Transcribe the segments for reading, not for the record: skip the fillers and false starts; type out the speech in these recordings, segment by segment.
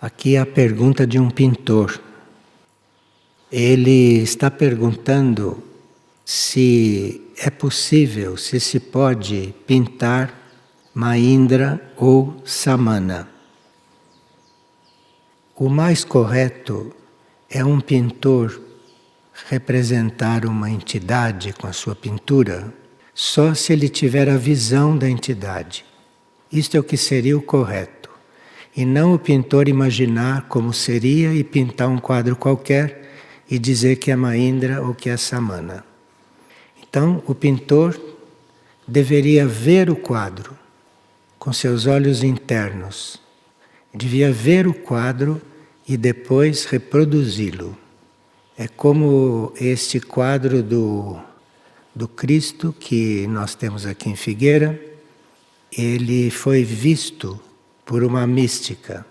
Aqui é a pergunta de um pintor. Ele está perguntando se é possível, se se pode pintar Maindra ou Samana. O mais correto é um pintor representar uma entidade com a sua pintura só se ele tiver a visão da entidade. Isto é o que seria o correto. E não o pintor imaginar como seria e pintar um quadro qualquer e dizer que é Maindra ou que é Samana. Então, o pintor deveria ver o quadro com seus olhos internos. Devia ver o quadro e depois reproduzi-lo. É como este quadro do Cristo que nós temos aqui em Figueira. Ele foi visto por uma mística.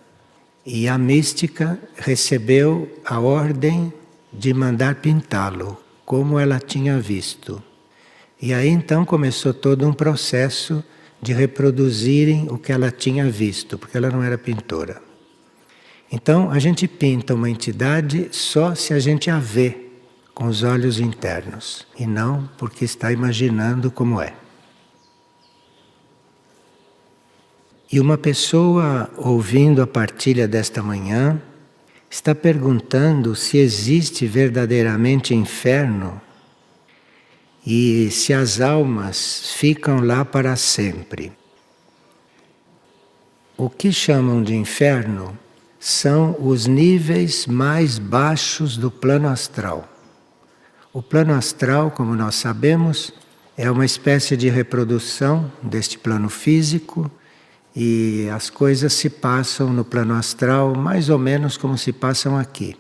E a mística recebeu a ordem de mandar pintá-lo, como ela tinha visto. E aí então começou todo um processo de reproduzirem o que ela tinha visto, porque ela não era pintora. Então a gente pinta uma entidade só se a gente a vê com os olhos internos, e não porque está imaginando como é. E uma pessoa ouvindo a partilha desta manhã está perguntando se existe verdadeiramente inferno e se as almas ficam lá para sempre. O que chamam de inferno são os níveis mais baixos do plano astral. O plano astral, como nós sabemos, é uma espécie de reprodução deste plano físico. E as coisas se passam no plano astral mais ou menos como se passam aqui.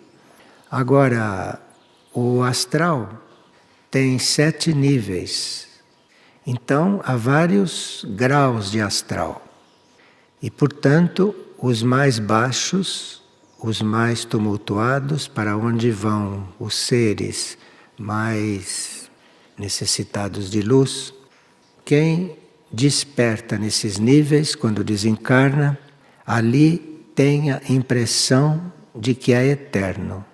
Agora, o astral tem 7 níveis. Então, há vários graus de astral. E, portanto, os mais baixos, os mais tumultuados, para onde vão os seres mais necessitados de luz, quem desperta nesses níveis, quando desencarna, ali tem a impressão de que é eterno.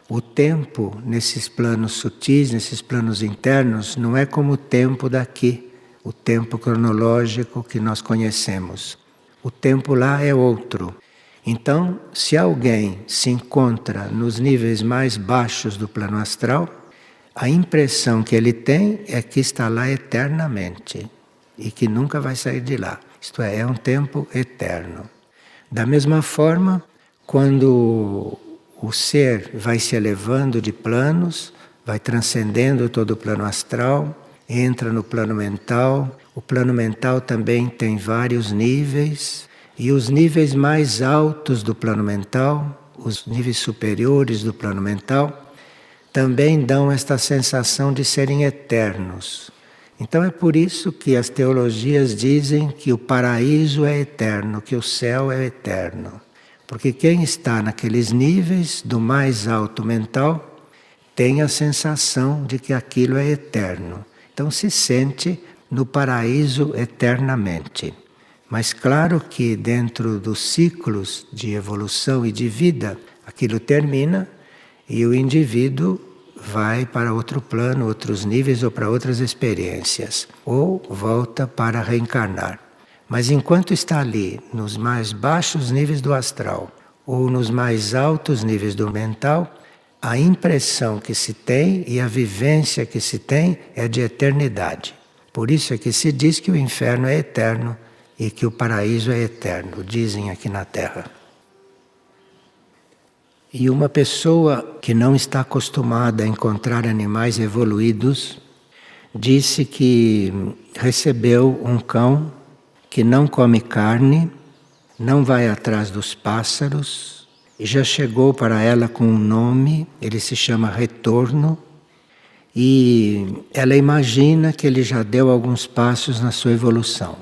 O tempo nesses planos sutis, nesses planos internos, não é como o tempo daqui, o tempo cronológico que nós conhecemos. O tempo lá é outro. Então, se alguém se encontra nos níveis mais baixos do plano astral, a impressão que ele tem é que está lá eternamente. E que nunca vai sair de lá. Isto é um tempo eterno. Da mesma forma, quando o ser vai se elevando de planos, vai transcendendo todo o plano astral, entra no plano mental. O plano mental também tem vários níveis. E os níveis mais altos do plano mental, os níveis superiores do plano mental, também dão esta sensação de serem eternos. Então é por isso que as teologias dizem que o paraíso é eterno, que o céu é eterno. Porque quem está naqueles níveis do mais alto mental tem a sensação de que aquilo é eterno. Então se sente no paraíso eternamente. Mas claro que dentro dos ciclos de evolução e de vida, aquilo termina e o indivíduo vai para outro plano, outros níveis ou para outras experiências, ou volta para reencarnar. Mas enquanto está ali, nos mais baixos níveis do astral, ou nos mais altos níveis do mental, a impressão que se tem e a vivência que se tem é de eternidade. Por isso é que se diz que o inferno é eterno e que o paraíso é eterno, dizem aqui na Terra. E uma pessoa que não está acostumada a encontrar animais evoluídos disse que recebeu um cão que não come carne, não vai atrás dos pássaros, e já chegou para ela com um nome, ele se chama Retorno, e ela imagina que ele já deu alguns passos na sua evolução.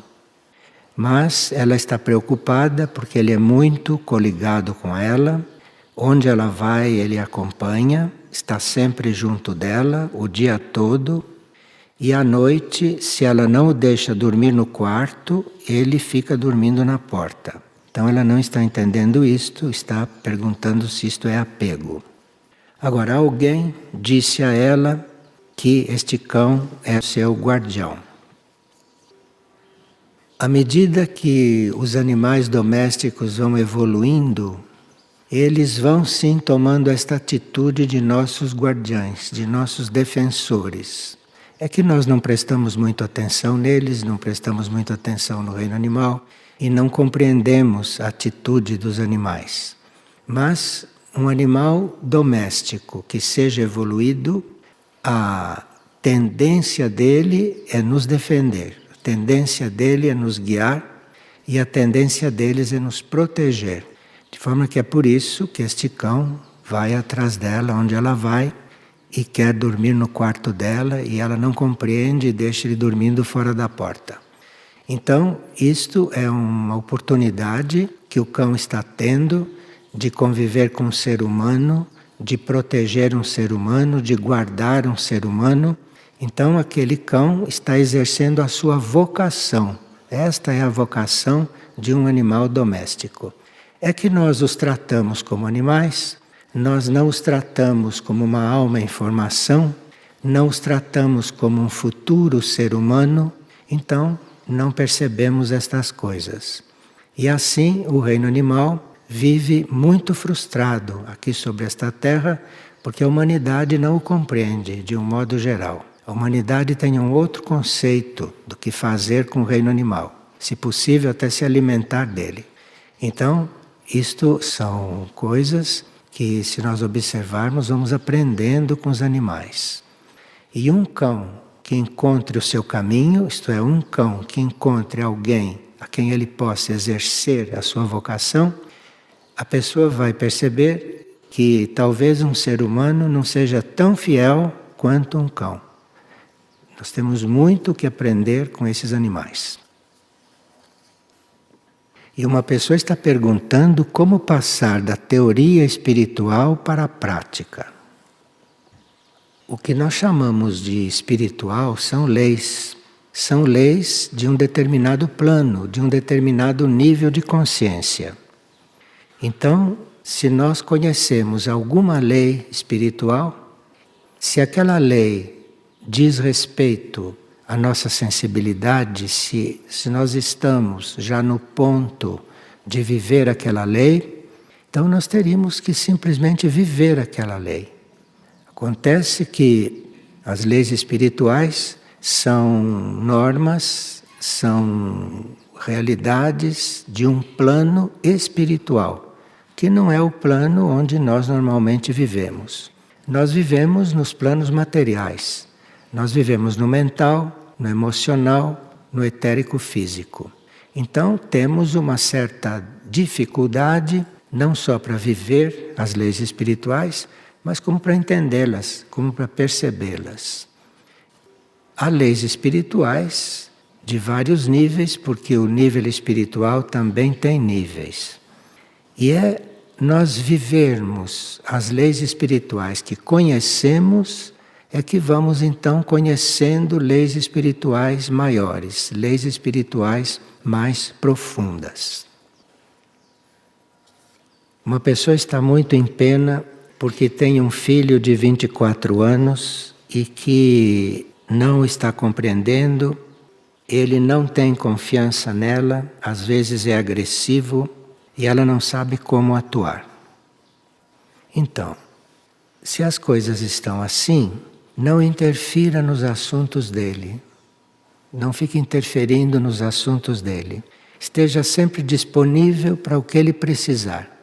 Mas ela está preocupada porque ele é muito coligado com ela. Onde ela vai, ele acompanha, está sempre junto dela o dia todo. E à noite, se ela não o deixa dormir no quarto, ele fica dormindo na porta. Então ela não está entendendo isto, está perguntando se isto é apego. Agora, alguém disse a ela que este cão é seu guardião. À medida que os animais domésticos vão evoluindo, eles vão sim tomando esta atitude de nossos guardiães, de nossos defensores. É que nós não prestamos muito atenção neles, não prestamos muita atenção no reino animal e não compreendemos a atitude dos animais. Mas um animal doméstico que seja evoluído, a tendência dele é nos defender, a tendência dele é nos guiar e a tendência deles é nos proteger. De forma que é por isso que este cão vai atrás dela onde ela vai e quer dormir no quarto dela e ela não compreende e deixa ele dormindo fora da porta. Então, isto é uma oportunidade que o cão está tendo de conviver com um ser humano, de proteger um ser humano, de guardar um ser humano. Então, aquele cão está exercendo a sua vocação. Esta é a vocação de um animal doméstico. É que nós os tratamos como animais, nós não os tratamos como uma alma em formação, não os tratamos como um futuro ser humano, então não percebemos estas coisas. E assim o reino animal vive muito frustrado aqui sobre esta terra, porque a humanidade não o compreende de um modo geral. A humanidade tem um outro conceito do que fazer com o reino animal, se possível até se alimentar dele. Então, isto são coisas que, se nós observarmos, vamos aprendendo com os animais. E um cão que encontre o seu caminho, isto é, um cão que encontre alguém a quem ele possa exercer a sua vocação, a pessoa vai perceber que talvez um ser humano não seja tão fiel quanto um cão. Nós temos muito que aprender com esses animais. E uma pessoa está perguntando como passar da teoria espiritual para a prática. O que nós chamamos de espiritual são leis. São leis de um determinado plano, de um determinado nível de consciência. Então, se nós conhecemos alguma lei espiritual, se aquela lei diz respeito à nossa sensibilidade, se nós estamos já no ponto de viver aquela lei, então nós teríamos que simplesmente viver aquela lei. Acontece que as leis espirituais são normas, são realidades de um plano espiritual, que não é o plano onde nós normalmente vivemos. Nós vivemos nos planos materiais. Nós vivemos no mental, no emocional, no etérico físico. Então temos uma certa dificuldade, não só para viver as leis espirituais, mas como para entendê-las, como para percebê-las. Há leis espirituais de vários níveis, porque o nível espiritual também tem níveis. E é nós vivermos as leis espirituais que conhecemos, é que vamos então conhecendo leis espirituais maiores, leis espirituais mais profundas. Uma pessoa está muito em pena porque tem um filho de 24 anos e que não está compreendendo, ele não tem confiança nela, às vezes é agressivo e ela não sabe como atuar. Então, se as coisas estão assim, não interfira nos assuntos dele. Não fique interferindo nos assuntos dele. Esteja sempre disponível para o que ele precisar.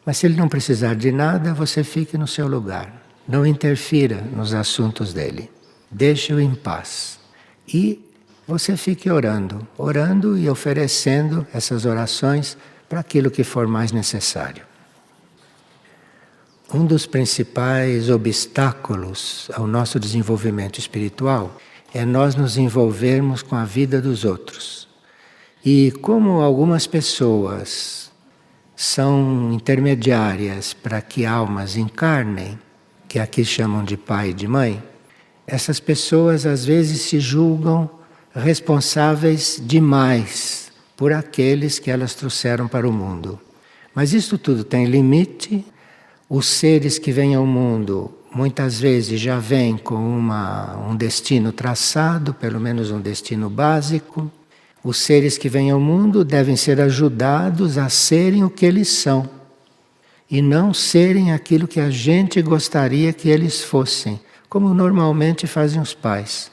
Mas se ele não precisar de nada, você fique no seu lugar. Não interfira nos assuntos dele. Deixe-o em paz. E você fique orando e oferecendo essas orações para aquilo que for mais necessário. Um dos principais obstáculos ao nosso desenvolvimento espiritual é nós nos envolvermos com a vida dos outros. E como algumas pessoas são intermediárias para que almas encarnem, que aqui chamam de pai e de mãe, essas pessoas às vezes se julgam responsáveis demais por aqueles que elas trouxeram para o mundo. Mas isso tudo tem limite. Os seres que vêm ao mundo muitas vezes já vêm com um destino traçado, pelo menos um destino básico. Os seres que vêm ao mundo devem ser ajudados a serem o que eles são e não serem aquilo que a gente gostaria que eles fossem, como normalmente fazem os pais.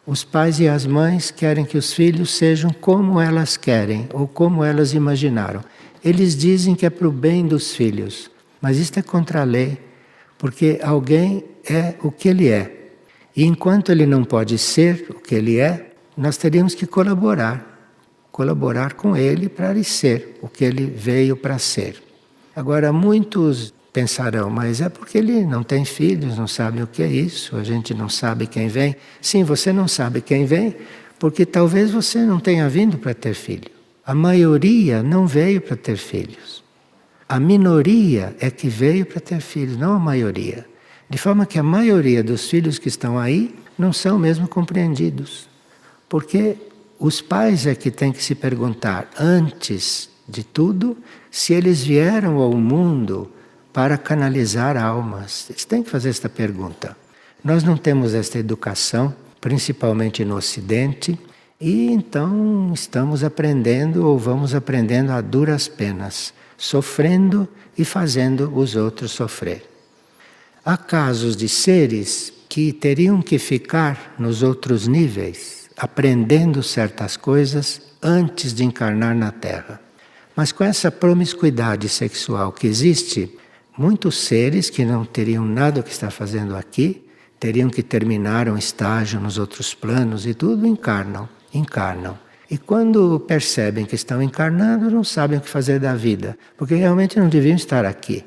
Os pais e as mães querem que os filhos sejam como elas querem ou como elas imaginaram. Eles dizem que é para o bem dos filhos, mas isso é contra a lei, porque alguém é o que ele é. E enquanto ele não pode ser o que ele é, nós teríamos que colaborar com ele para ele ser o que ele veio para ser. Agora, muitos pensarão, mas é porque ele não tem filhos, não sabe o que é isso, a gente não sabe quem vem. Sim, você não sabe quem vem, porque talvez você não tenha vindo para ter filho. A maioria não veio para ter filhos. A minoria é que veio para ter filhos, não a maioria. De forma que a maioria dos filhos que estão aí não são mesmo compreendidos. Porque os pais é que têm que se perguntar, antes de tudo, se eles vieram ao mundo para canalizar almas. Eles têm que fazer esta pergunta. Nós não temos esta educação, principalmente no Ocidente, e então estamos aprendendo ou vamos aprendendo a duras penas, sofrendo e fazendo os outros sofrer. Há casos de seres que teriam que ficar nos outros níveis, aprendendo certas coisas antes de encarnar na Terra. Mas com essa promiscuidade sexual que existe, muitos seres que não teriam nada o que estar fazendo aqui, teriam que terminar um estágio nos outros planos e tudo, encarnam. E quando percebem que estão encarnando, não sabem o que fazer da vida, porque realmente não deviam estar aqui.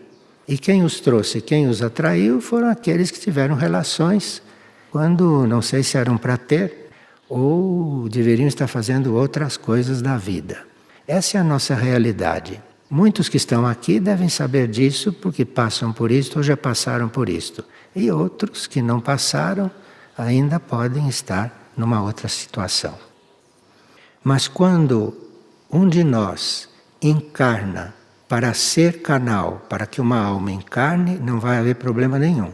E quem os trouxe, quem os atraiu, foram aqueles que tiveram relações, quando não sei se eram para ter, ou deveriam estar fazendo outras coisas da vida. Essa é a nossa realidade. Muitos que estão aqui devem saber disso porque passam por isto ou já passaram por isto. E outros que não passaram ainda podem estar numa outra situação. Mas quando um de nós encarna para ser canal, para que uma alma encarne, não vai haver problema nenhum.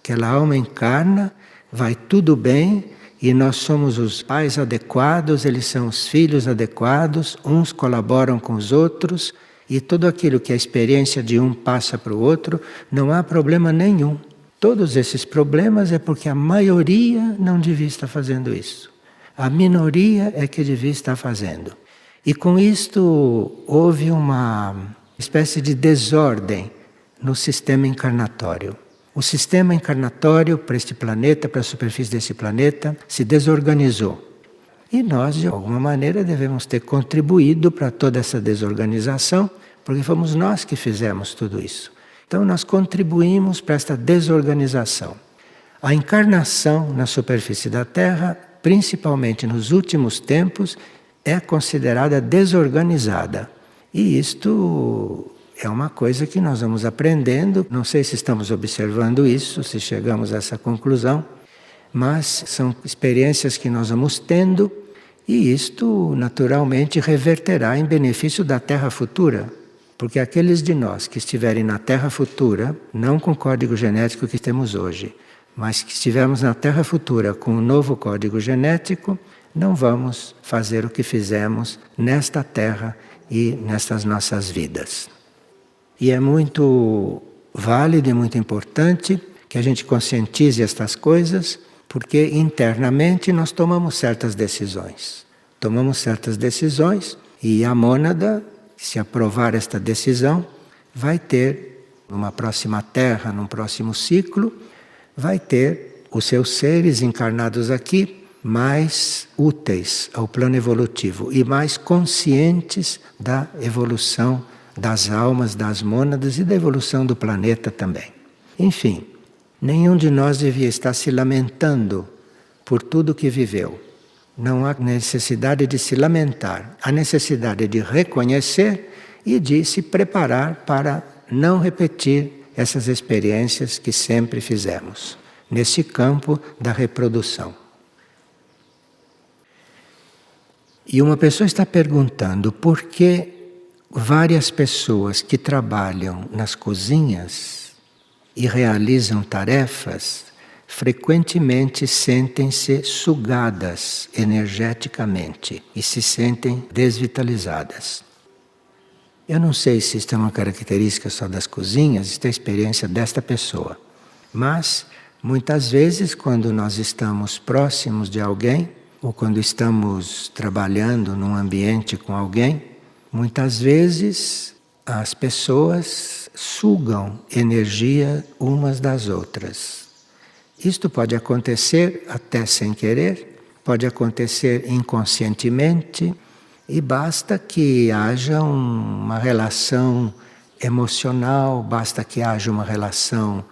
Aquela alma encarna, vai tudo bem, e nós somos os pais adequados, eles são os filhos adequados, uns colaboram com os outros, e tudo aquilo que a experiência de um passa para o outro, não há problema nenhum. Todos esses problemas é porque a maioria não devia estar fazendo isso. A minoria é que devia estar fazendo. E com isto houve uma espécie de desordem no sistema encarnatório. O sistema encarnatório para este planeta, para a superfície desse planeta, se desorganizou. E nós, de alguma maneira, devemos ter contribuído para toda essa desorganização, porque fomos nós que fizemos tudo isso. Então, nós contribuímos para esta desorganização. A encarnação na superfície da Terra, principalmente nos últimos tempos, é considerada desorganizada. E isto é uma coisa que nós vamos aprendendo. Não sei se estamos observando isso, se chegamos a essa conclusão, mas são experiências que nós vamos tendo e isto naturalmente reverterá em benefício da Terra futura. Porque aqueles de nós que estiverem na Terra futura, não com o código genético que temos hoje, mas que estivermos na Terra futura com um novo código genético, não vamos fazer o que fizemos nesta Terra e nestas nossas vidas. E é muito válido e muito importante que a gente conscientize estas coisas, porque internamente nós tomamos certas decisões. Tomamos certas decisões e a mônada, se aprovar esta decisão, vai ter, numa próxima Terra, num próximo ciclo, vai ter os seus seres encarnados aqui mais úteis ao plano evolutivo e mais conscientes da evolução das almas, das mônadas e da evolução do planeta também. Enfim, nenhum de nós devia estar se lamentando por tudo que viveu. Não há necessidade de se lamentar, há necessidade de reconhecer e de se preparar para não repetir essas experiências que sempre fizemos, nesse campo da reprodução. E uma pessoa está perguntando por que várias pessoas que trabalham nas cozinhas e realizam tarefas frequentemente sentem-se sugadas energeticamente e se sentem desvitalizadas. Eu não sei se isto é uma característica só das cozinhas, isto é a experiência desta pessoa. Mas, muitas vezes, quando nós estamos próximos de alguém, ou quando estamos trabalhando num ambiente com alguém, muitas vezes as pessoas sugam energia umas das outras. Isto pode acontecer até sem querer, pode acontecer inconscientemente, e basta que haja uma relação emocional, basta que haja uma relação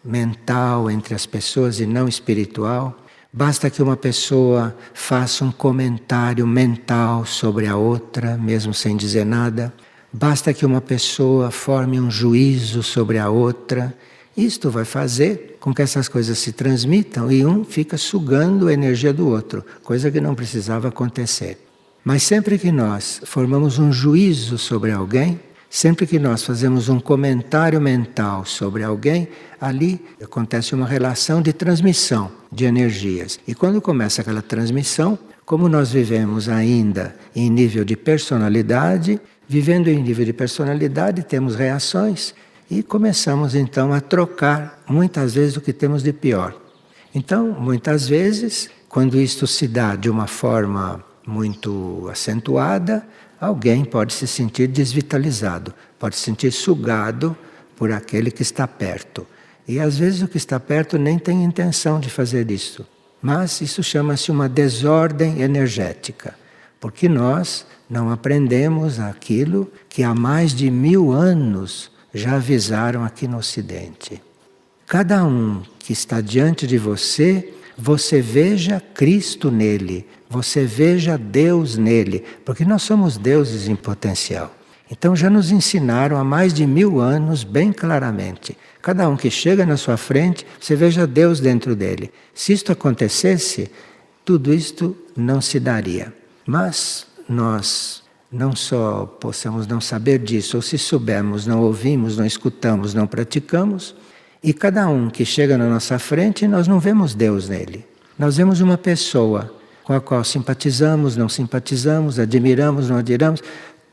mental entre as pessoas e não espiritual, basta que uma pessoa faça um comentário mental sobre a outra, mesmo sem dizer nada, basta que uma pessoa forme um juízo sobre a outra. Isto vai fazer com que essas coisas se transmitam e um fica sugando a energia do outro, coisa que não precisava acontecer. Mas sempre que nós formamos um juízo sobre alguém, sempre que nós fazemos um comentário mental sobre alguém, ali acontece uma relação de transmissão de energias. E quando começa aquela transmissão, como nós vivemos ainda em nível de personalidade, vivendo em nível de personalidade, temos reações e começamos então a trocar muitas vezes o que temos de pior. Então, muitas vezes, quando isto se dá de uma forma muito acentuada, alguém pode se sentir desvitalizado, pode se sentir sugado por aquele que está perto. E às vezes o que está perto nem tem intenção de fazer isso. Mas isso chama-se uma desordem energética, porque nós não aprendemos aquilo que há mais de 1000 anos já avisaram aqui no Ocidente. Cada um que está diante de você, você veja Cristo nele, você veja Deus nele, porque nós somos deuses em potencial. Então já nos ensinaram há mais de 1000 anos bem claramente. Cada um que chega na sua frente, você veja Deus dentro dele. Se isto acontecesse, tudo isto não se daria. Mas nós não só possamos não saber disso, ou se soubermos, não ouvimos, não escutamos, não praticamos, e cada um que chega na nossa frente, nós não vemos Deus nele. Nós vemos uma pessoa com a qual simpatizamos, não simpatizamos, admiramos, não admiramos.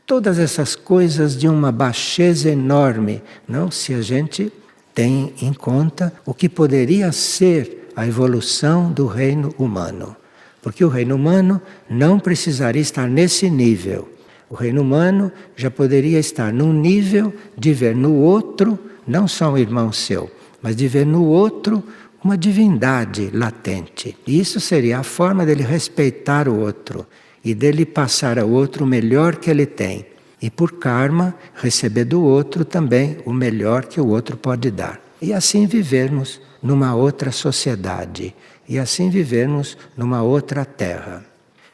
Todas essas coisas de uma baixeza enorme, não? Se a gente tem em conta o que poderia ser a evolução do reino humano. Porque o reino humano não precisaria estar nesse nível. O reino humano já poderia estar num nível de ver no outro, não só um irmão seu, mas de ver no outro uma divindade latente. E isso seria a forma dele respeitar o outro e dele passar ao outro o melhor que ele tem. E por karma, receber do outro também o melhor que o outro pode dar. E assim vivermos numa outra sociedade. E assim vivermos numa outra terra.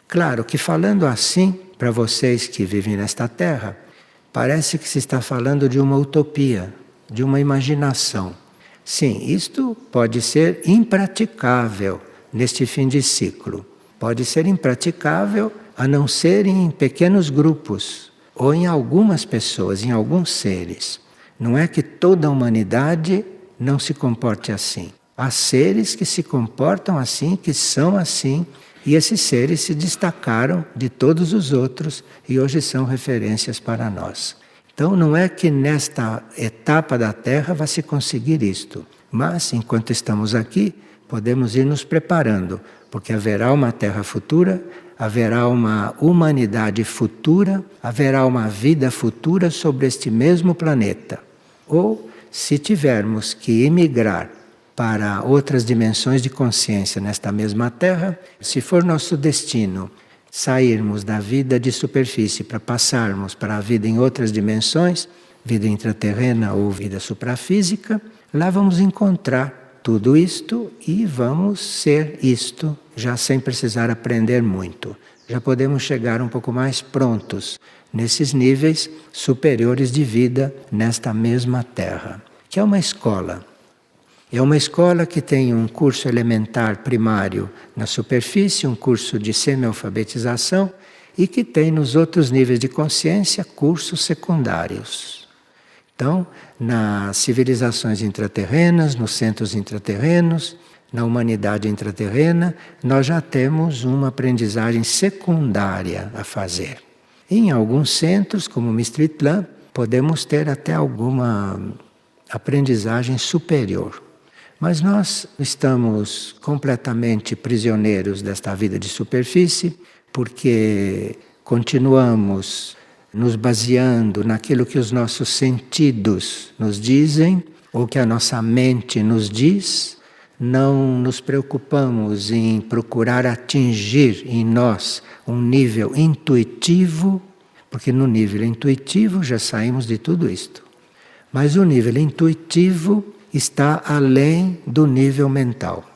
Claro que falando assim, para vocês que vivem nesta terra, parece que se está falando de uma utopia, de uma imaginação. Sim, isto pode ser impraticável neste fim de ciclo. Pode ser impraticável a não ser em pequenos grupos ou em algumas pessoas, em alguns seres. Não é que toda a humanidade não se comporte assim. Há seres que se comportam assim, que são assim, e esses seres se destacaram de todos os outros e hoje são referências para nós. Então não é que nesta etapa da Terra vai se conseguir isto, mas enquanto estamos aqui, podemos ir nos preparando, porque haverá uma Terra futura, haverá uma humanidade futura, haverá uma vida futura sobre este mesmo planeta. Ou, se tivermos que emigrar para outras dimensões de consciência nesta mesma Terra, se for nosso destino sairmos da vida de superfície para passarmos para a vida em outras dimensões, vida intraterrena ou vida suprafísica, lá vamos encontrar tudo isto e vamos ser isto, já sem precisar aprender muito. Já podemos chegar um pouco mais prontos nesses níveis superiores de vida nesta mesma Terra, que é uma escola. É uma escola que tem um curso elementar primário na superfície, um curso de semi-alfabetização, e que tem nos outros níveis de consciência cursos secundários. Então, nas civilizações intraterrenas, nos centros intraterrenos, na humanidade intraterrena, nós já temos uma aprendizagem secundária a fazer. Em alguns centros, como Mistritlan, podemos ter até alguma aprendizagem superior. Mas nós estamos completamente prisioneiros desta vida de superfície, porque continuamos nos baseando naquilo que os nossos sentidos nos dizem, ou que a nossa mente nos diz. Não nos preocupamos em procurar atingir em nós um nível intuitivo, porque no nível intuitivo já saímos de tudo isto. Mas o nível intuitivo está além do nível mental.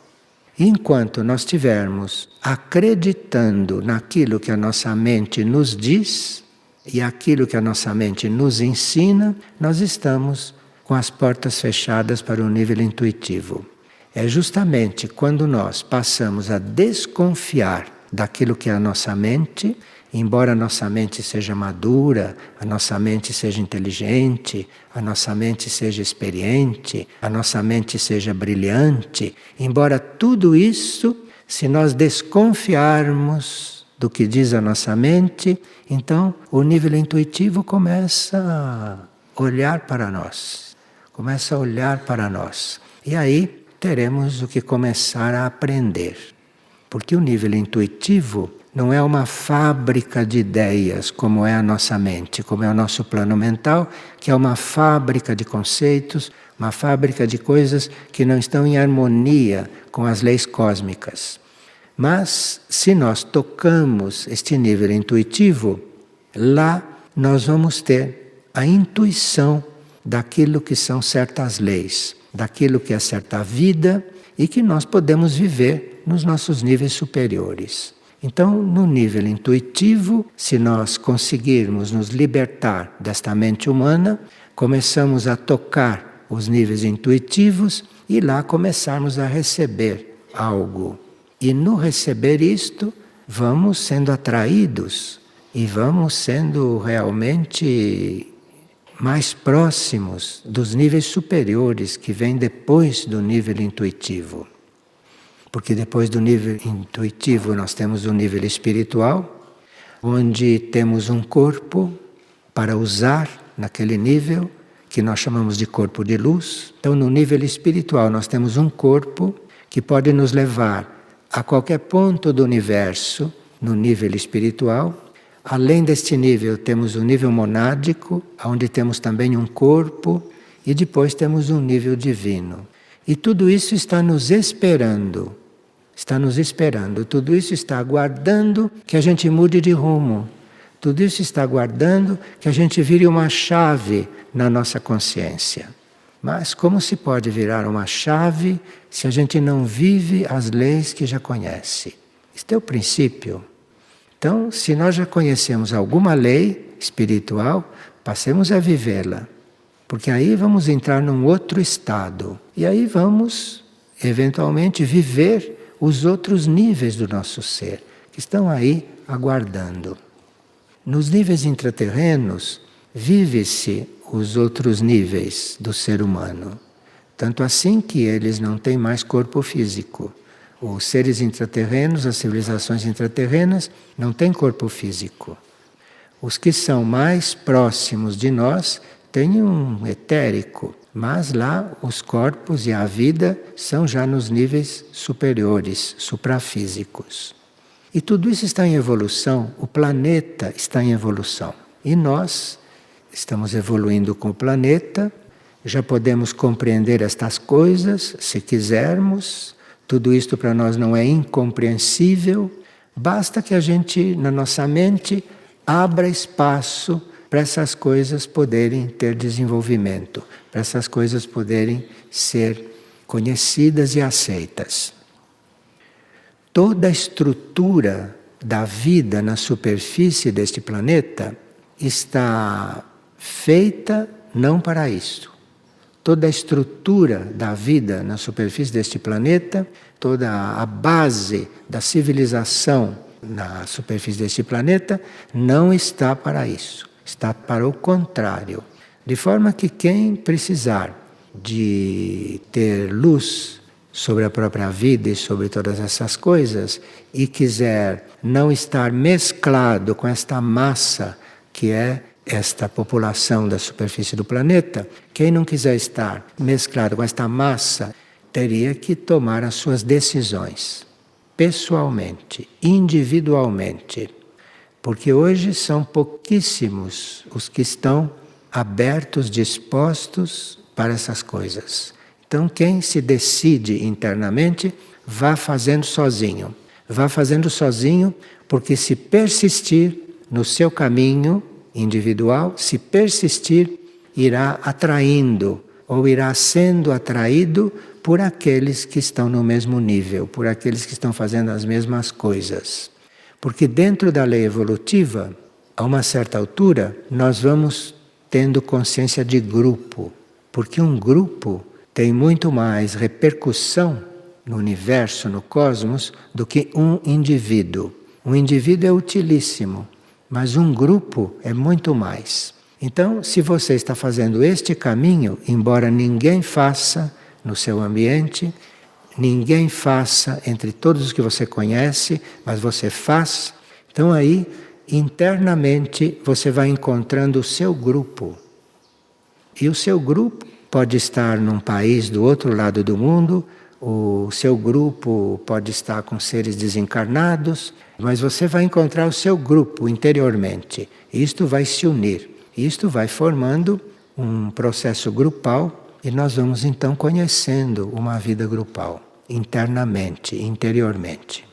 Enquanto nós estivermos acreditando naquilo que a nossa mente nos diz e aquilo que a nossa mente nos ensina, nós estamos com as portas fechadas para o nível intuitivo. É justamente quando nós passamos a desconfiar daquilo que é a nossa mente, embora a nossa mente seja madura, a nossa mente seja inteligente, a nossa mente seja experiente, a nossa mente seja brilhante, embora tudo isso, se nós desconfiarmos do que diz a nossa mente, então o nível intuitivo começa a olhar para nós. Começa a olhar para nós. E aí teremos o que começar a aprender. Porque o nível intuitivo não é uma fábrica de ideias, como é a nossa mente, como é o nosso plano mental, que é uma fábrica de conceitos, uma fábrica de coisas que não estão em harmonia com as leis cósmicas. Mas, se nós tocamos este nível intuitivo, lá nós vamos ter a intuição daquilo que são certas leis, daquilo que é certa vida e que nós podemos viver nos nossos níveis superiores. Então, no nível intuitivo, se nós conseguirmos nos libertar desta mente humana, começamos a tocar os níveis intuitivos e lá começarmos a receber algo. E no receber isto, vamos sendo atraídos e vamos sendo realmente mais próximos dos níveis superiores que vêm depois do nível intuitivo. Porque depois do nível intuitivo nós temos o nível espiritual, onde temos um corpo para usar naquele nível, que nós chamamos de corpo de luz. Então, no nível espiritual nós temos um corpo que pode nos levar a qualquer ponto do universo, no nível espiritual. Além deste nível, temos o nível monádico, onde temos também um corpo, e depois temos um nível divino. E tudo isso está nos esperando. Está nos esperando. Tudo isso está aguardando que a gente mude de rumo. Tudo isso está aguardando que a gente vire uma chave na nossa consciência. Mas como se pode virar uma chave se a gente não vive as leis que já conhece? Este é o princípio. Então, se nós já conhecemos alguma lei espiritual, passemos a vivê-la. Porque aí vamos entrar num outro estado. E aí vamos, eventualmente, viver os outros níveis do nosso ser, que estão aí aguardando. Nos níveis intraterrenos, vive-se os outros níveis do ser humano. Tanto assim que eles não têm mais corpo físico. Os seres intraterrenos, as civilizações intraterrenas, não têm corpo físico. Os que são mais próximos de nós têm um etérico, mas lá os corpos e a vida são já nos níveis superiores, suprafísicos. E tudo isso está em evolução, o planeta está em evolução. E nós estamos evoluindo com o planeta, já podemos compreender estas coisas, se quisermos. Tudo isto para nós não é incompreensível, basta que a gente, na nossa mente, abra espaço para essas coisas poderem ter desenvolvimento, para essas coisas poderem ser conhecidas e aceitas. Toda a estrutura da vida na superfície deste planeta está feita não para isso. Toda a estrutura da vida na superfície deste planeta, toda a base da civilização na superfície deste planeta não está para isso. Está para o contrário. De forma que quem precisar de ter luz sobre a própria vida e sobre todas essas coisas e quiser não estar mesclado com esta massa que é esta população da superfície do planeta, quem não quiser estar mesclado com esta massa teria que tomar as suas decisões, pessoalmente, individualmente. Porque hoje são pouquíssimos os que estão abertos, dispostos para essas coisas. Então, quem se decide internamente, vá fazendo sozinho. Vá fazendo sozinho, porque se persistir no seu caminho individual, se persistir, irá atraindo ou irá sendo atraído por aqueles que estão no mesmo nível, por aqueles que estão fazendo as mesmas coisas. Porque dentro da lei evolutiva, a uma certa altura, nós vamos tendo consciência de grupo. Porque um grupo tem muito mais repercussão no universo, no cosmos, do que um indivíduo. Um indivíduo é utilíssimo, mas um grupo é muito mais. Então, se você está fazendo este caminho, embora ninguém faça no seu ambiente, ninguém faça entre todos os que você conhece, mas você faz, então aí, internamente, você vai encontrando o seu grupo. E o seu grupo pode estar num país do outro lado do mundo, o seu grupo pode estar com seres desencarnados, mas você vai encontrar o seu grupo interiormente. Isto vai se unir. Isto vai formando um processo grupal e nós vamos então conhecendo uma vida grupal, internamente, interiormente.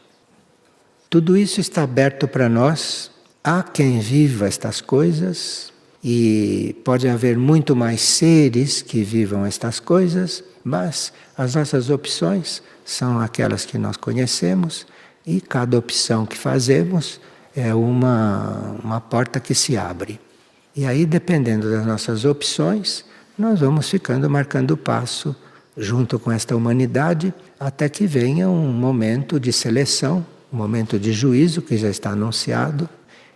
Tudo isso está aberto para nós. Há quem viva estas coisas e pode haver muito mais seres que vivam estas coisas, mas as nossas opções são aquelas que nós conhecemos e cada opção que fazemos é uma porta que se abre. E aí, dependendo das nossas opções, nós vamos ficando marcando o passo junto com esta humanidade até que venha um momento de seleção, um momento de juízo que já está anunciado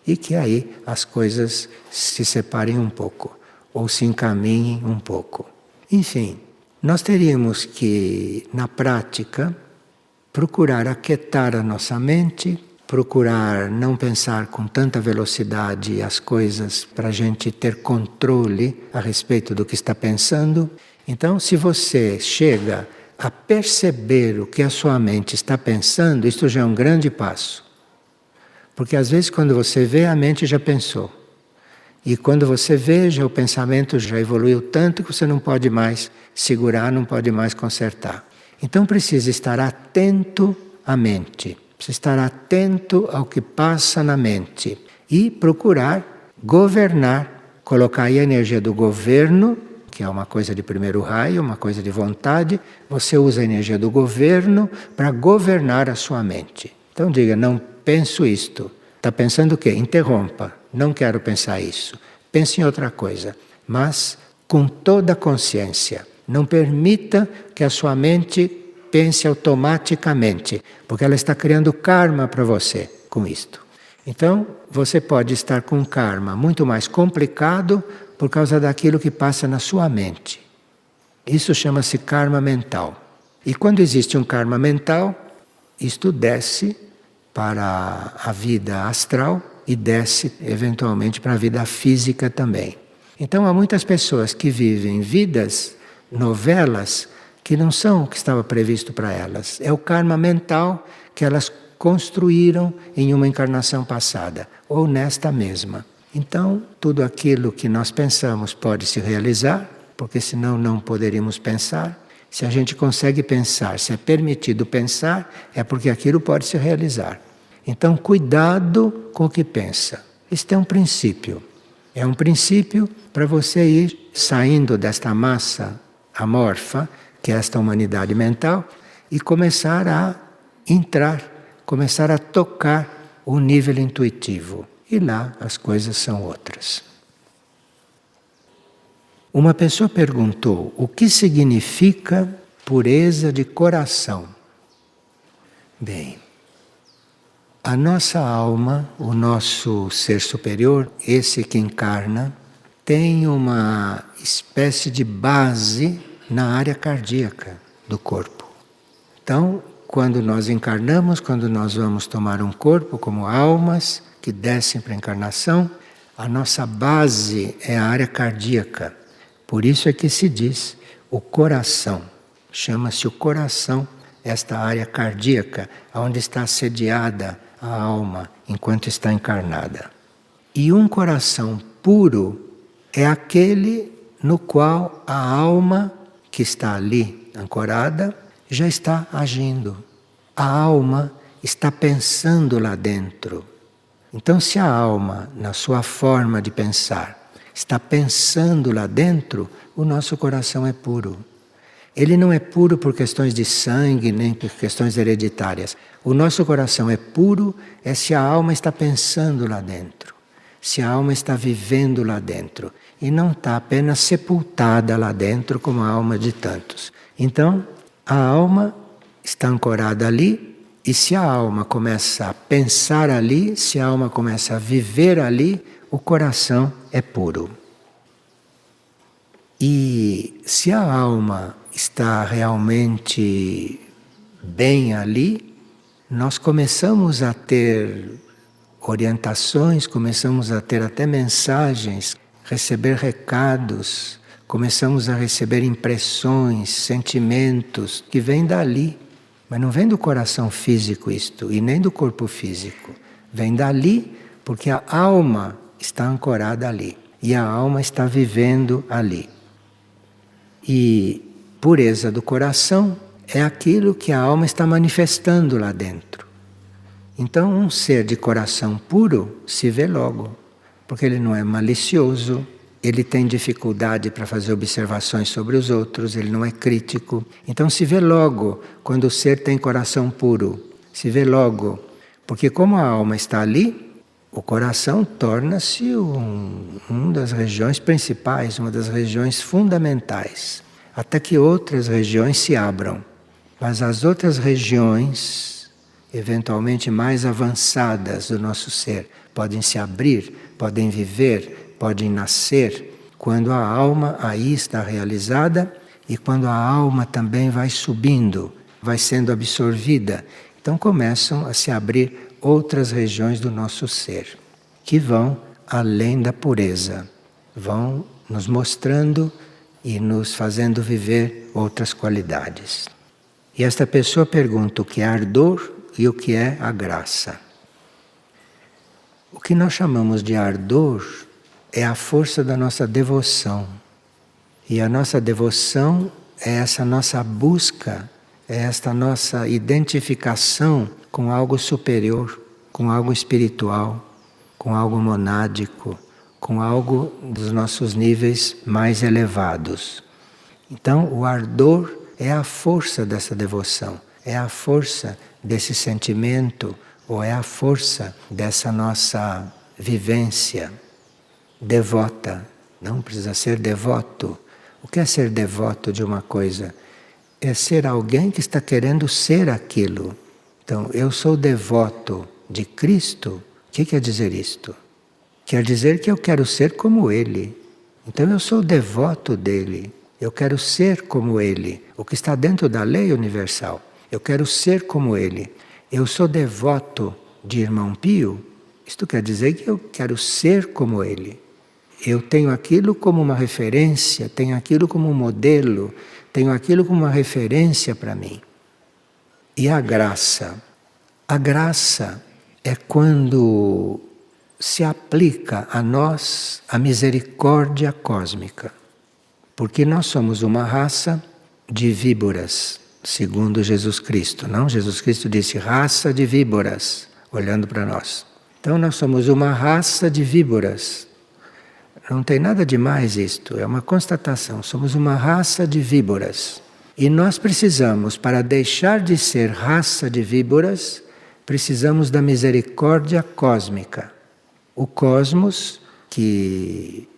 e que aí as coisas se separem um pouco ou se encaminhem um pouco. Enfim, nós teríamos que, na prática, procurar aquietar a nossa mente, procurar não pensar com tanta velocidade as coisas para a gente ter controle a respeito do que está pensando. Então, se você chega a perceber o que a sua mente está pensando, isto já é um grande passo. Porque às vezes quando você vê, a mente já pensou. E quando você vê, já o pensamento já evoluiu tanto que você não pode mais segurar, não pode mais consertar. Então precisa estar atento à mente. Precisa estar atento ao que passa na mente e procurar governar, colocar aí a energia do governo, que é uma coisa de primeiro raio, uma coisa de vontade. Você usa a energia do governo para governar a sua mente. Então diga, não penso isto. Está pensando o quê? Interrompa. Não quero pensar isso. Pense em outra coisa. Mas com toda a consciência. Não permita que a sua mente pense automaticamente, porque ela está criando karma para você com isto. Então, você pode estar com um karma muito mais complicado por causa daquilo que passa na sua mente. Isso chama-se karma mental. E quando existe um karma mental, isto desce para a vida astral e desce eventualmente para a vida física também. Então, há muitas pessoas que vivem vidas, novelas, que não são o que estava previsto para elas. É o karma mental que elas construíram em uma encarnação passada, ou nesta mesma. Então, tudo aquilo que nós pensamos pode se realizar, porque senão não poderíamos pensar. Se a gente consegue pensar, se é permitido pensar, é porque aquilo pode se realizar. Então, cuidado com o que pensa. Este é um princípio. É um princípio para você ir saindo desta massa amorfa, que é esta humanidade mental, e começar a entrar, começar a tocar o nível intuitivo. E lá as coisas são outras. Uma pessoa perguntou o que significa pureza de coração. Bem, A nossa alma, o nosso ser superior, esse que encarna, tem uma espécie de base na área cardíaca do corpo. Então, quando nós encarnamos, quando nós vamos tomar um corpo como almas que descem para a encarnação, a nossa base é a área cardíaca. Por isso é que se diz o coração. Chama-se o coração, esta área cardíaca, onde está sediada a alma enquanto está encarnada. E um coração puro é aquele no qual a alma que está ali ancorada já está agindo. A alma está pensando lá dentro. Então, se a alma, na sua forma de pensar, está pensando lá dentro, o nosso coração é puro. Ele não é puro por questões de sangue, nem por questões hereditárias. O nosso coração é puro se a alma está pensando lá dentro. Se a alma está vivendo lá dentro. E não está apenas sepultada lá dentro como a alma de tantos. Então, a alma está ancorada ali, e se a alma começa a pensar ali, se a alma começa a viver ali, o coração é puro. E se a alma está realmente bem ali, nós começamos a ter orientações, começamos a ter até mensagens, receber recados, começamos a receber impressões, sentimentos que vêm dali. Mas não vem do coração físico isto, e nem do corpo físico. Vem dali porque a alma está ancorada ali. E a alma está vivendo ali. E pureza do coração é aquilo que a alma está manifestando lá dentro. Então um ser de coração puro se vê logo. Porque ele não é malicioso, ele tem dificuldade para fazer observações sobre os outros, ele não é crítico. Então se vê logo quando o ser tem coração puro. Se vê logo. Porque como a alma está ali, o coração torna-se uma das regiões principais, uma das regiões fundamentais. Até que outras regiões se abram. Mas as outras regiões, eventualmente mais avançadas do nosso ser, podem se abrir, podem viver, podem nascer quando a alma aí está realizada e quando a alma também vai subindo, vai sendo absorvida. Então começam a se abrir outras regiões do nosso ser, que vão além da pureza, vão nos mostrando e nos fazendo viver outras qualidades. E esta pessoa pergunta o que é ardor e o que é a graça. O que nós chamamos de ardor é a força da nossa devoção. E a nossa devoção é essa nossa busca, é esta nossa identificação com algo superior, com algo espiritual, com algo monádico, com algo dos nossos níveis mais elevados. Então, o ardor é a força dessa devoção, é a força desse sentimento, ou é a força dessa nossa vivência devota. Não precisa ser devoto. O que é ser devoto de uma coisa? É ser alguém que está querendo ser aquilo. Então, eu sou devoto de Cristo. O que quer dizer isto? Quer dizer que eu quero ser como Ele. Então, eu sou devoto dele. Eu quero ser como Ele. O que está dentro da lei universal. Eu quero ser como Ele. Eu sou devoto de Irmão Pio. Isto quer dizer que eu quero ser como Ele. Eu tenho aquilo como uma referência, tenho aquilo como um modelo, tenho aquilo como uma referência para mim. E a graça? A graça é quando se aplica a nós a misericórdia cósmica. Porque nós somos uma raça de víboras, segundo Jesus Cristo. Não? Jesus Cristo disse raça de víboras, olhando para nós. Então nós somos uma raça de víboras. Não tem nada de mais isto, é uma constatação. Somos uma raça de víboras. E nós precisamos, para deixar de ser raça de víboras, precisamos da misericórdia cósmica. O cosmos, que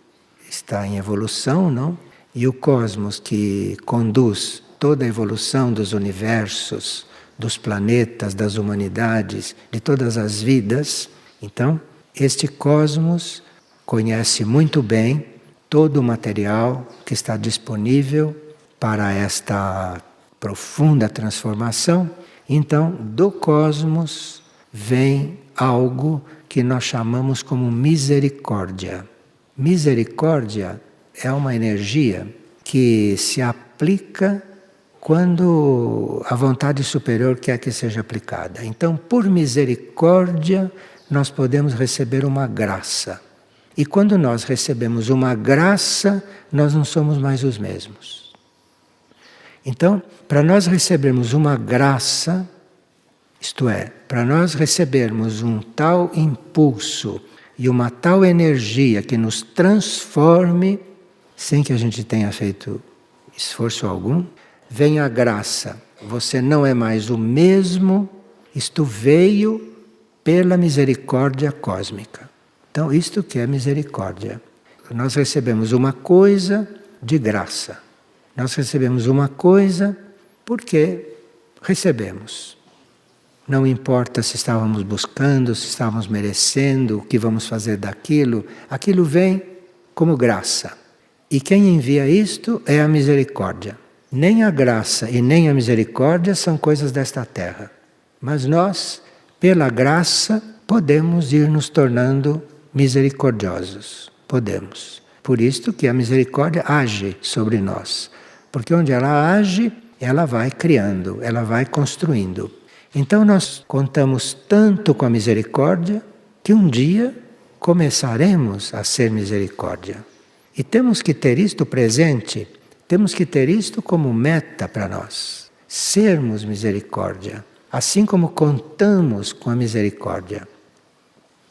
está em evolução, não? E o cosmos que conduz toda a evolução dos universos, dos planetas, das humanidades, de todas as vidas. Então, este cosmos conhece muito bem todo o material que está disponível para esta profunda transformação. Então, do cosmos vem algo que nós chamamos como misericórdia. Misericórdia é uma energia que se aplica quando a vontade superior quer que seja aplicada. Então, por misericórdia, nós podemos receber uma graça. E quando nós recebemos uma graça, nós não somos mais os mesmos. Então, para nós recebermos uma graça, isto é, para nós recebermos um tal impulso e uma tal energia que nos transforme, sem que a gente tenha feito esforço algum, vem a graça. Você não é mais o mesmo, isto veio pela misericórdia cósmica. Então, isto que é misericórdia. Nós recebemos uma coisa de graça. Nós recebemos uma coisa porque recebemos. Não importa se estávamos buscando, se estávamos merecendo, o que vamos fazer daquilo. Aquilo vem como graça. E quem envia isto é a misericórdia. Nem a graça e nem a misericórdia são coisas desta terra. Mas nós, pela graça, podemos ir nos tornando misericordiosos. Podemos. Por isto que a misericórdia age sobre nós. Porque onde ela age, ela vai criando, ela vai construindo. Então nós contamos tanto com a misericórdia que um dia começaremos a ser misericórdia. E temos que ter isto presente, temos que ter isto como meta para nós. Sermos misericórdia, assim como contamos com a misericórdia.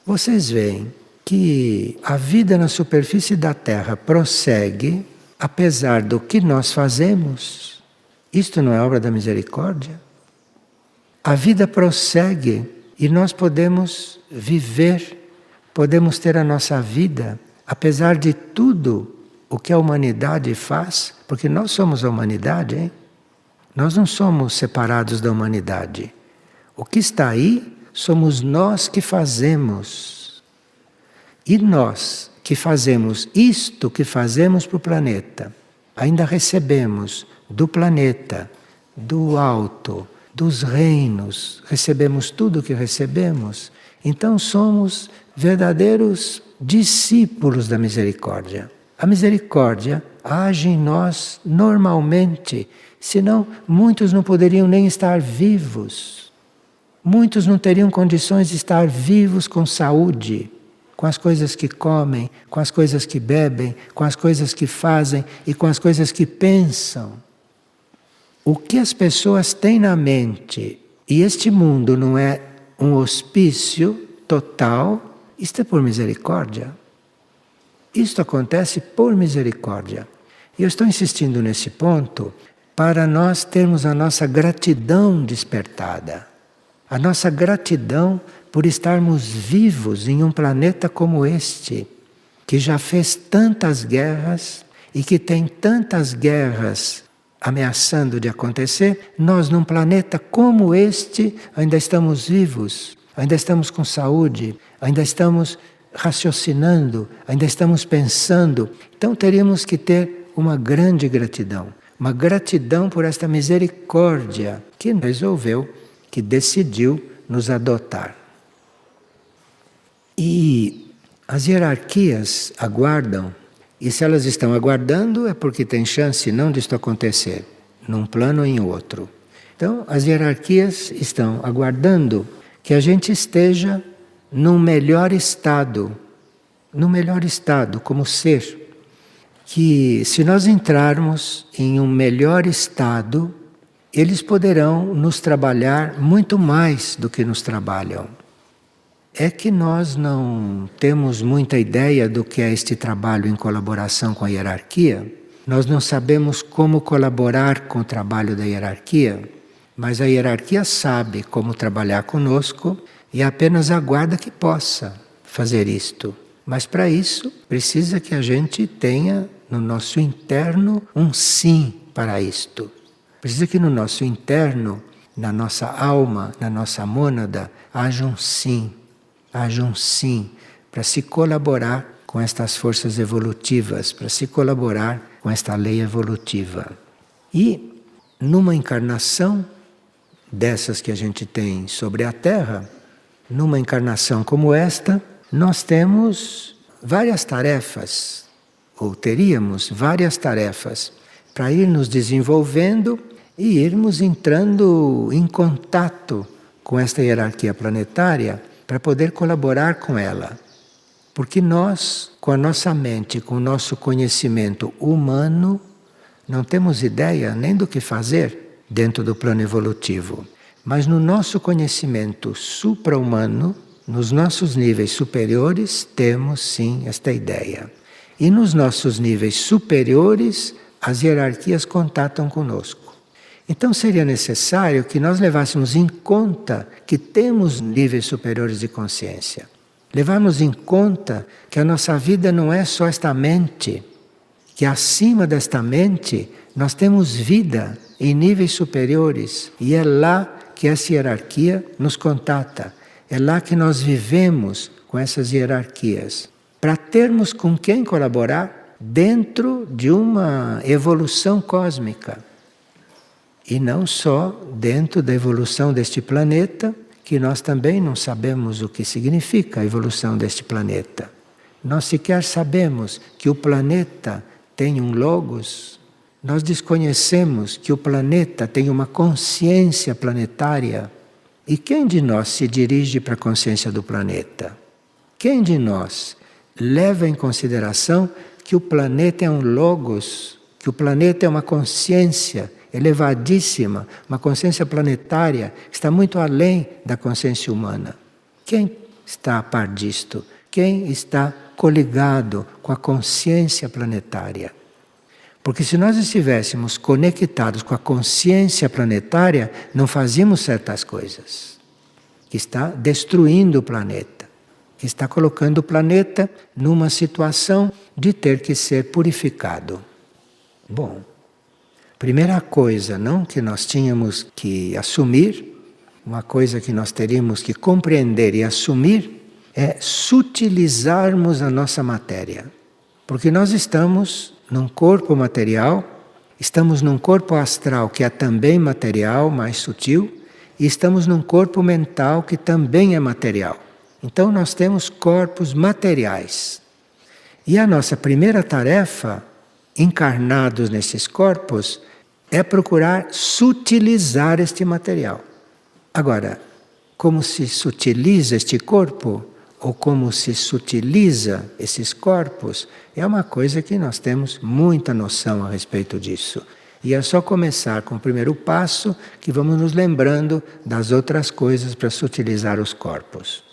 Vocês veem que a vida na superfície da Terra prossegue apesar do que nós fazemos. Isto não é obra da misericórdia? A vida prossegue e nós podemos viver, podemos ter a nossa vida, apesar de tudo o que a humanidade faz, porque nós somos a humanidade, hein? Nós não somos separados da humanidade. O que está aí somos nós que fazemos. E nós que fazemos isto que fazemos para o planeta, ainda recebemos do planeta, do alto, dos reinos, recebemos tudo o que recebemos, então somos verdadeiros discípulos da misericórdia. A misericórdia age em nós normalmente, senão muitos não poderiam nem estar vivos. Muitos não teriam condições de estar vivos com saúde, com as coisas que comem, com as coisas que bebem, com as coisas que fazem e com as coisas que pensam. O que as pessoas têm na mente, e este mundo não é um hospício total, isto é por misericórdia. Isto acontece por misericórdia. E eu estou insistindo nesse ponto para nós termos a nossa gratidão despertada. A nossa gratidão por estarmos vivos em um planeta como este, que já fez tantas guerras e que tem tantas guerras ameaçando de acontecer, nós num planeta como este ainda estamos vivos, ainda estamos com saúde, ainda estamos raciocinando, ainda estamos pensando. Então teríamos que ter uma grande gratidão, uma gratidão por esta misericórdia que resolveu, que decidiu nos adotar. E as hierarquias aguardam, e se elas estão aguardando é porque tem chance não disto acontecer, num plano ou em outro. Então, as hierarquias estão aguardando que a gente esteja num melhor estado como ser. Que se nós entrarmos em um melhor estado, eles poderão nos trabalhar muito mais do que nos trabalham. É que nós não temos muita ideia do que é este trabalho em colaboração com a hierarquia. Nós não sabemos como colaborar com o trabalho da hierarquia, mas a hierarquia sabe como trabalhar conosco e apenas aguarda que possa fazer isto. Mas para isso precisa que a gente tenha no nosso interno um sim para isto. Precisa que no nosso interno na nossa alma, na nossa mônada, haja um sim para se colaborar com estas forças evolutivas, para se colaborar com esta lei evolutiva. E numa encarnação dessas que a gente tem sobre a Terra, numa encarnação como esta, nós temos várias tarefas, ou teríamos várias tarefas, para ir nos desenvolvendo e irmos entrando em contato com esta hierarquia planetária para poder colaborar com ela. Porque nós, com a nossa mente, com o nosso conhecimento humano, não temos ideia nem do que fazer dentro do plano evolutivo. Mas no nosso conhecimento supra-humano, nos nossos níveis superiores, temos sim esta ideia. E nos nossos níveis superiores, as hierarquias contatam conosco. Então seria necessário que nós levássemos em conta que temos níveis superiores de consciência. Levarmos em conta que a nossa vida não é só esta mente, que acima desta mente nós temos vida em níveis superiores e é lá que essa hierarquia nos contata. É lá que nós vivemos com essas hierarquias, para termos com quem colaborar dentro de uma evolução cósmica. E não só dentro da evolução deste planeta, que nós também não sabemos o que significa a evolução deste planeta. Nós sequer sabemos que o planeta tem um logos, nós desconhecemos que o planeta tem uma consciência planetária. E quem de nós se dirige para a consciência do planeta? Quem de nós leva em consideração que o planeta é um logos, que o planeta é uma consciência elevadíssima, uma consciência planetária que está muito além da consciência humana? Quem está a par disto? Quem está coligado com a consciência planetária? Porque se nós estivéssemos conectados com a consciência planetária, não fazíamos certas coisas. Que está destruindo o planeta. Que está colocando o planeta numa situação de ter que ser purificado. Bom, primeira coisa, não, que nós tínhamos que assumir, uma coisa que nós teríamos que compreender e assumir, é sutilizarmos a nossa matéria. Porque nós estamos num corpo material, estamos num corpo astral que é também material, mais sutil, e estamos num corpo mental que também é material. Então nós temos corpos materiais. E a nossa primeira tarefa, encarnados nesses corpos, é procurar sutilizar este material. Agora, como se sutiliza este corpo, ou como se sutiliza esses corpos, é uma coisa que nós temos muita noção a respeito disso. E é só começar com o primeiro passo que vamos nos lembrando das outras coisas para sutilizar os corpos.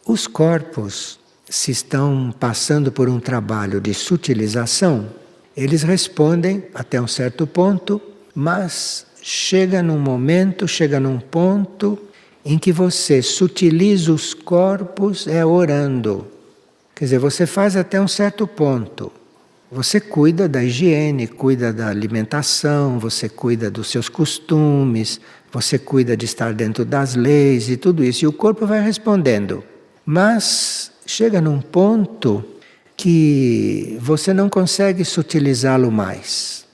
Os corpos, se estão passando por um trabalho de sutilização, eles respondem até um certo ponto, mas chega num momento, chega num ponto em que você sutiliza os corpos orando. Quer dizer, você faz até um certo ponto. Você cuida da higiene, cuida da alimentação, você cuida dos seus costumes, você cuida de estar dentro das leis e tudo isso. E o corpo vai respondendo. Mas chega num ponto que você não consegue sutilizá-lo mais.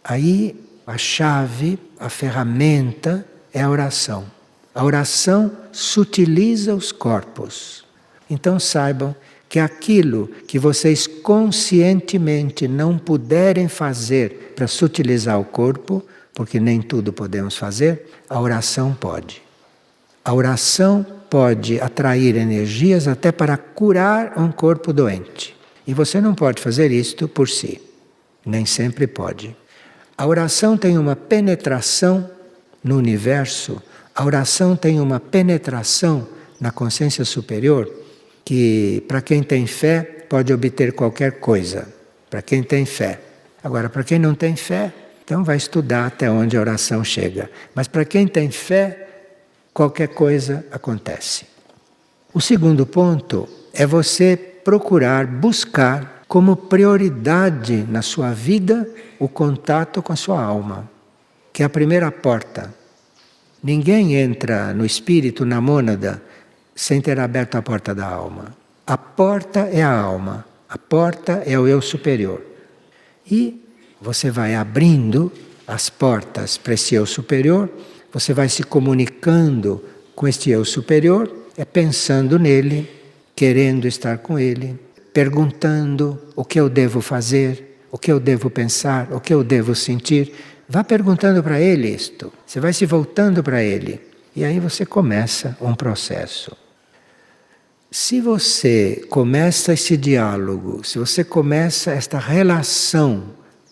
Aí a chave, a ferramenta é a oração. A oração sutiliza os corpos. Então saibam que aquilo que vocês conscientemente não puderem fazer para sutilizar o corpo, porque nem tudo podemos fazer, a oração pode. A oração pode atrair energias até para curar um corpo doente. E você não pode fazer isto por si. Nem sempre pode. A oração tem uma penetração no universo. A oração tem uma penetração na consciência superior que, para quem tem fé, pode obter qualquer coisa. Para quem tem fé. Agora, para quem não tem fé, então vai estudar até onde a oração chega. Mas para quem tem fé, qualquer coisa acontece. O segundo ponto é você procurar buscar como prioridade na sua vida o contato com a sua alma. que é a primeira porta. Ninguém entra no espírito, na mônada, sem ter aberto a porta da alma. A porta é a alma, a porta é o eu superior. E você vai abrindo as portas para esse eu superior, você vai se comunicando com este eu superior, pensando nele, querendo estar com ele, perguntando o que eu devo fazer, o que eu devo pensar, o que eu devo sentir. Vá perguntando para ele isto, você vai se voltando para ele. E aí você começa um processo. Se você começa esse diálogo, se você começa esta relação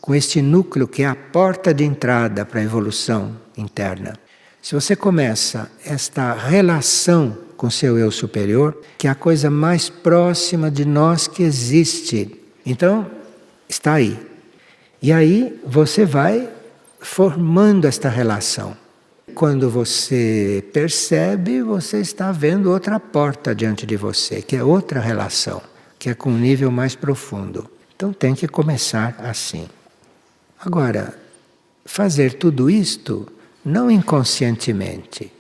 com este núcleo que é a porta de entrada para a evolução interna, se você começa esta relação com seu eu superior, que é a coisa mais próxima de nós que existe, então está aí. E aí você vai formando esta relação. Quando você percebe, você está vendo outra porta diante de você, que é outra relação, que é com um nível mais profundo. Então tem que começar assim. Agora, fazer tudo isto não inconscientemente.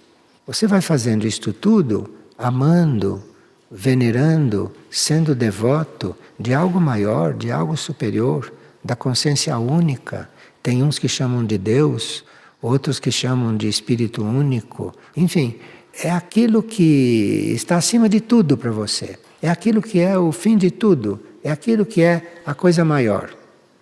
Você vai fazendo isto tudo amando, venerando, sendo devoto de algo maior, de algo superior, da consciência única. Tem uns que chamam de Deus, outros que chamam de Espírito Único. Enfim, é aquilo que está acima de tudo para você. É aquilo que é o fim de tudo. É aquilo que é a coisa maior.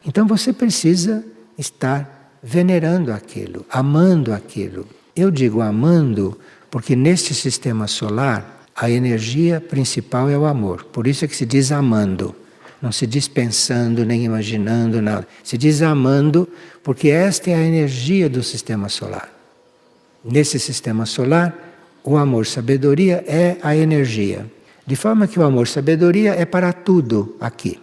Então você precisa estar venerando aquilo, amando aquilo. Eu digo amando porque neste sistema solar a energia principal é o amor. Por isso é que se diz amando. Não se diz pensando, nem imaginando, nada. Se diz amando, porque esta é a energia do sistema solar. Nesse sistema solar, o amor-sabedoria é a energia. De forma que o amor-sabedoria é para tudo aqui.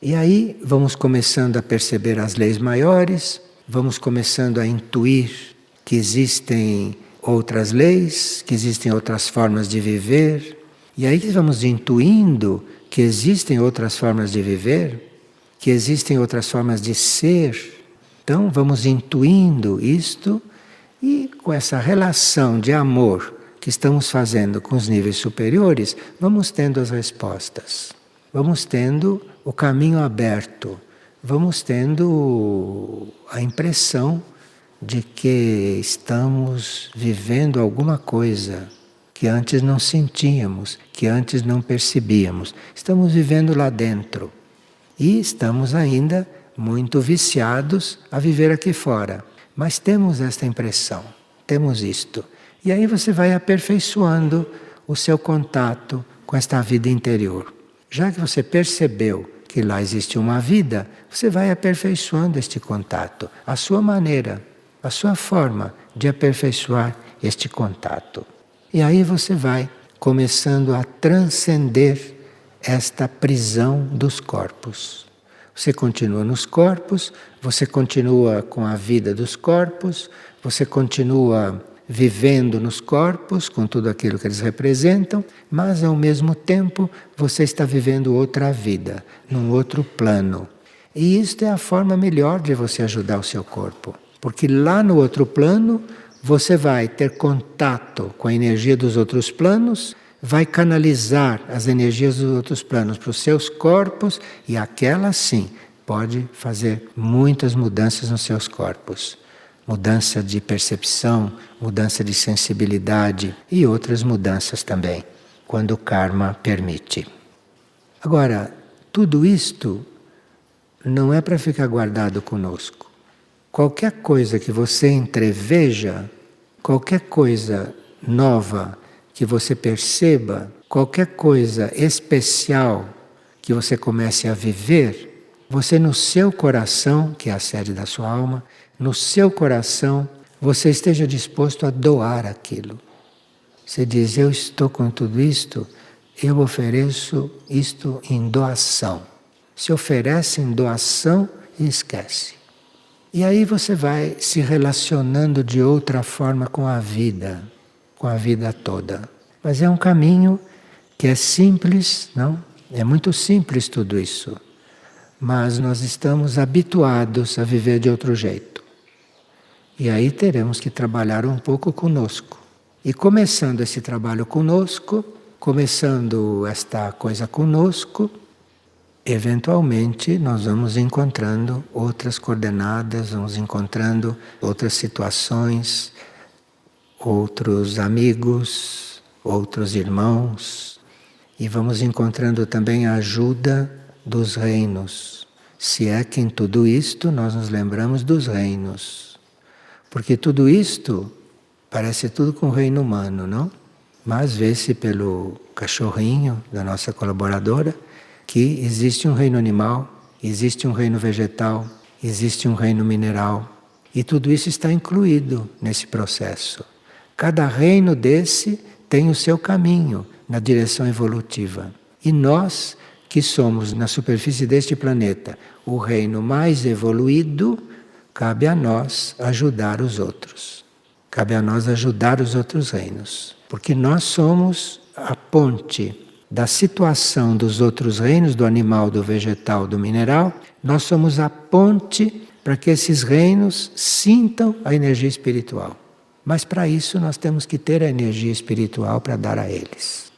E aí vamos começando a perceber as leis maiores, vamos começando a intuir que existem outras leis, que existem outras formas de viver. E aí vamos intuindo que existem outras formas de viver, que existem outras formas de ser. Então vamos intuindo isto e com essa relação de amor que estamos fazendo com os níveis superiores, vamos tendo as respostas. Vamos tendo o caminho aberto. Vamos tendo a impressão de que estamos vivendo alguma coisa que antes não sentíamos, que antes não percebíamos. Estamos vivendo lá dentro. E estamos ainda muito viciados a viver aqui fora. Mas temos esta impressão, temos isto. E aí você vai aperfeiçoando o seu contato com esta vida interior. Já que você percebeu que lá existe uma vida, você vai aperfeiçoando este contato, a sua maneira, a sua forma de aperfeiçoar este contato. E aí você vai começando a transcender esta prisão dos corpos. Você continua nos corpos, você continua com a vida dos corpos, você continua vivendo nos corpos, com tudo aquilo que eles representam, mas ao mesmo tempo você está vivendo outra vida, num outro plano. E isto é a forma melhor de você ajudar o seu corpo. Porque lá no outro plano, você vai ter contato com a energia dos outros planos, vai canalizar as energias dos outros planos para os seus corpos e aquela sim pode fazer muitas mudanças nos seus corpos. Mudança de percepção, mudança de sensibilidade e outras mudanças também, quando o karma permite. Agora, tudo isto não é para ficar guardado conosco. Qualquer coisa que você entreveja, qualquer coisa nova que você perceba, qualquer coisa especial que você comece a viver, você no seu coração, que é a sede da sua alma, no seu coração, você esteja disposto a doar aquilo. Você diz, eu estou com tudo isto, eu ofereço isto em doação. Se oferece em doação e esquece. E aí você vai se relacionando de outra forma com a vida toda. Mas é um caminho que é simples, não? É muito simples tudo isso. Mas nós estamos habituados a viver de outro jeito. E aí teremos que trabalhar um pouco conosco. E começando esse trabalho conosco, começando esta coisa conosco, eventualmente nós vamos encontrando outras coordenadas, vamos encontrando outras situações, outros amigos, outros irmãos, e vamos encontrando também a ajuda dos reinos. Se é que em tudo isto nós nos lembramos dos reinos. Porque tudo isto parece tudo com o reino humano, não? Mas vê-se pelo cachorrinho da nossa colaboradora que existe um reino animal, existe um reino vegetal, existe um reino mineral. E tudo isso está incluído nesse processo. Cada reino desse tem o seu caminho na direção evolutiva. E nós, que somos na superfície deste planeta o reino mais evoluído, cabe a nós ajudar os outros. Cabe a nós ajudar os outros reinos. Porque nós somos a ponte da situação dos outros reinos, do animal, do vegetal, do mineral. Nós somos a ponte para que esses reinos sintam a energia espiritual. Mas para isso nós temos que ter a energia espiritual para dar a eles.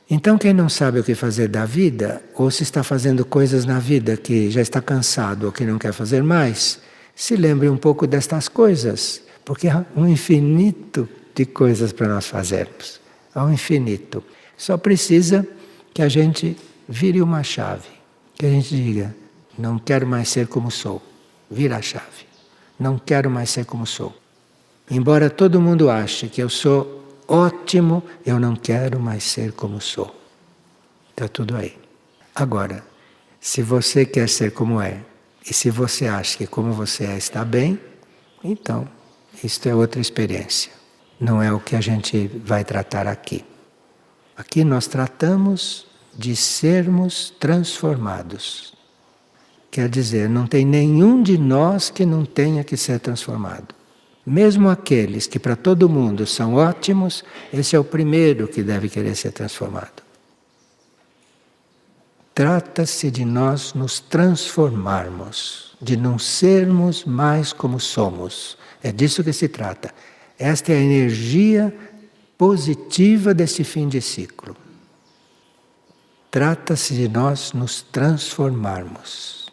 Então quem não sabe o que fazer da vida, ou se está fazendo coisas na vida que já está cansado ou que não quer fazer mais, se lembre um pouco destas coisas, porque há um infinito de coisas para nós fazermos. Há um infinito. Só precisa que a gente vire uma chave, que a gente diga, não quero mais ser como sou. Vira a chave. Não quero mais ser como sou. Embora todo mundo ache que eu sou ótimo, eu não quero mais ser como sou. Está tudo aí. Agora, se você quer ser como é, e se você acha que como você é está bem, então, isto é outra experiência. Não é o que a gente vai tratar aqui. Aqui nós tratamos de sermos transformados. Quer dizer, não tem nenhum de nós que não tenha que ser transformado. Mesmo aqueles que para todo mundo são ótimos, esse é o primeiro que deve querer ser transformado. Trata-se de nós nos transformarmos, de não sermos mais como somos. É disso que se trata. Esta é a energia positiva desse fim de ciclo. Trata-se de nós nos transformarmos.